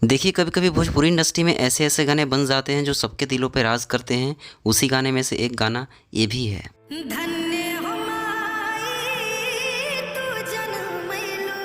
देखिए, कभी-कभी भोजपुरी इंडस्ट्री में ऐसे-ऐसे गाने बन जाते हैं जो सबके दिलों पे राज करते हैं। उसी गाने में से एक गाना ये भी है। धन्य हो माई तू जनमैलो।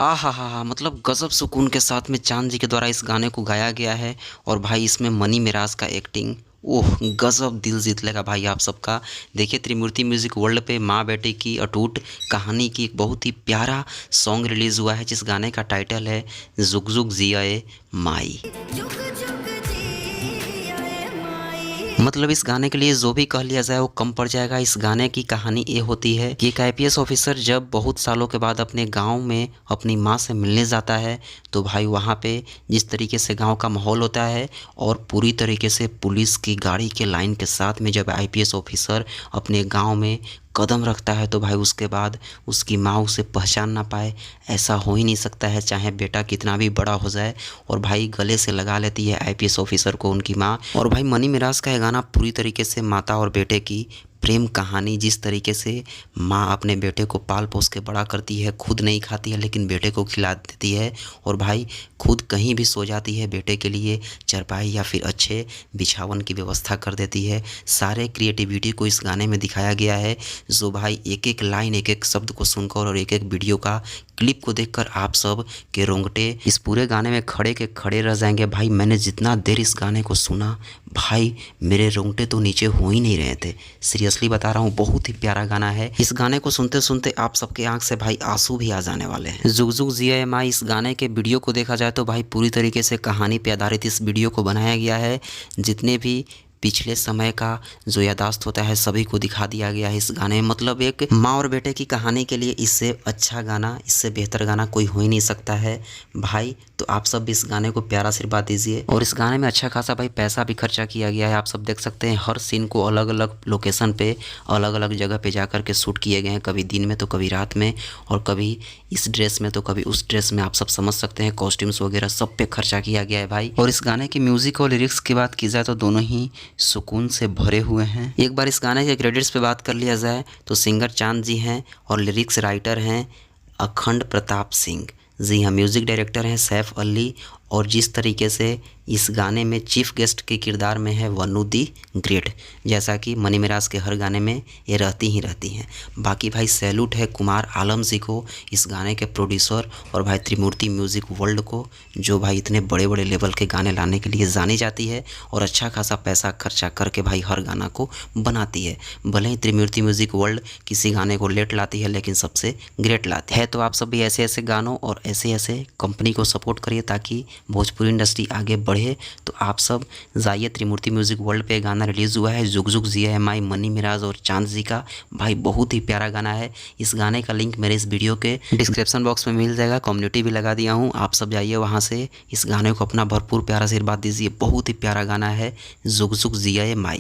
आहाहा! मतलब गज़ब सुकून के साथ में चाँद जी के द्वारा इस गाने को गाया गया है और भाई इसमें मनी मिराज का एक्टिंग, ओह! गज़ब दिल जीत लेगा भाई आप सबका। देखिए त्रिमूर्ति म्यूज़िक वर्ल्ड पे माँ बेटे की अटूट कहानी की एक बहुत ही प्यारा सॉन्ग रिलीज़ हुआ है जिस गाने का टाइटल है जुग जुग जियाए माई। जुग जुग जियाए माई। मतलब इस गाने के लिए जो भी कह लिया जाए वो कम पड़ जाएगा। इस गाने की कहानी ये होती है कि एक आईपीएस ऑफिसर जब बहुत सालों के बाद अपने गांव में अपनी मां से मिलने जाता है तो भाई वहां पे जिस तरीके से गांव का माहौल होता है और पूरी तरीके से पुलिस की गाड़ी के लाइन के साथ में जब आईपीएस ऑफिसर अपने गांव में कदम रखता है तो भाई उसके बाद उसकी माँ उसे पहचान ना पाए, ऐसा हो ही नहीं सकता है चाहे बेटा कितना भी बड़ा हो जाए। और भाई गले से लगा लेती है आईपीएस ऑफिसर को उनकी माँ। और भाई मनी मिराज का ये गाना पूरी तरीके से माता और बेटे की प्रेम कहानी, जिस तरीके से माँ अपने बेटे को पाल पोस के बड़ा करती है, खुद नहीं खाती है लेकिन बेटे को खिला देती है और भाई खुद कहीं भी सो जाती है, बेटे के लिए चारपाई या फिर अच्छे बिछावन की व्यवस्था कर देती है। सारे क्रिएटिविटी को इस गाने में दिखाया गया है जो भाई एक एक लाइन एक एक शब्द को सुनकर और एक एक वीडियो का क्लिप को देखकर आप सब के रोंगटे इस पूरे गाने में खड़े के खड़े रह जाएंगे। भाई मैंने जितना देर इस गाने को सुना भाई मेरे रोंगटे तो नीचे हो ही नहीं रहे थे। सीरियसली बता रहा हूँ, बहुत ही प्यारा गाना है। इस गाने को सुनते सुनते आप सबके आंख से भाई आंसू भी आ जाने वाले हैं। जुग जुग जिया माई इस गाने के वीडियो को देखा जाए तो भाई पूरी तरीके से कहानी पे आधारित इस वीडियो को बनाया गया है। जितने भी पिछले समय का जो यादाश्त होता है सभी को दिखा दिया गया है इस गाने में। मतलब एक माँ और बेटे की कहानी के लिए इससे अच्छा गाना, इससे बेहतर गाना कोई हो ही नहीं सकता है भाई। तो आप सब भी इस गाने को प्यारा आशीर्वाद दीजिए। और इस गाने में अच्छा खासा भाई पैसा भी खर्चा किया गया है। आप सब देख सकते हैं हर सीन को अलग अलग लोकेशन पे अलग अलग जगह पे जा कर के शूट किए गए हैं, कभी दिन में तो कभी रात में और कभी इस ड्रेस में तो कभी उस ड्रेस में। आप सब समझ सकते हैं कॉस्ट्यूम्स वगैरह सब पे खर्चा किया गया है भाई। और इस गाने की म्यूजिक और लिरिक्स की बात की जाए तो दोनों ही सुकून से भरे हुए हैं। एक बार इस गाने के क्रेडिट्स पे बात कर लिया जाए तो सिंगर चांद जी हैं और लिरिक्स राइटर हैं अखंड प्रताप सिंह जी। हाँ, म्यूज़िक डायरेक्टर हैं सैफ अली। और जिस तरीके से इस गाने में चीफ गेस्ट के किरदार में है वनु दी ग्रेट, जैसा कि मनी मिराज के हर गाने में ये रहती ही रहती हैं। बाकी भाई सैल्यूट है कुमार आलम जी को, इस गाने के प्रोड्यूसर, और भाई त्रिमूर्ति म्यूज़िक वर्ल्ड को जो भाई इतने बड़े बड़े लेवल के गाने लाने के लिए जानी जाती है और अच्छा खासा पैसा खर्चा करके भाई हर गाना को बनाती है। भले ही त्रिमूर्ति म्यूज़िक वर्ल्ड किसी गाने को लेट लाती है लेकिन सबसे ग्रेट लाती है। तो आप सब भी ऐसे ऐसे गानों और ऐसे ऐसे कंपनी को सपोर्ट करिए ताकि भोजपुरी इंडस्ट्री आगे बढ़े। तो आप सब जाइए त्रिमूर्ति म्यूजिक वर्ल्ड पे गाना रिलीज़ हुआ है जुग जुग जिया है माई, मनी मिराज और चांद जी का। भाई बहुत ही प्यारा गाना है। इस गाने का लिंक मेरे इस वीडियो के डिस्क्रिप्शन बॉक्स में मिल जाएगा, कम्युनिटी भी लगा दिया हूँ। आप सब जाइए वहाँ से इस गाने को अपना भरपूर प्यारा आशीर्वाद दीजिए। बहुत ही प्यारा गाना है जुग जुग जिया है माई।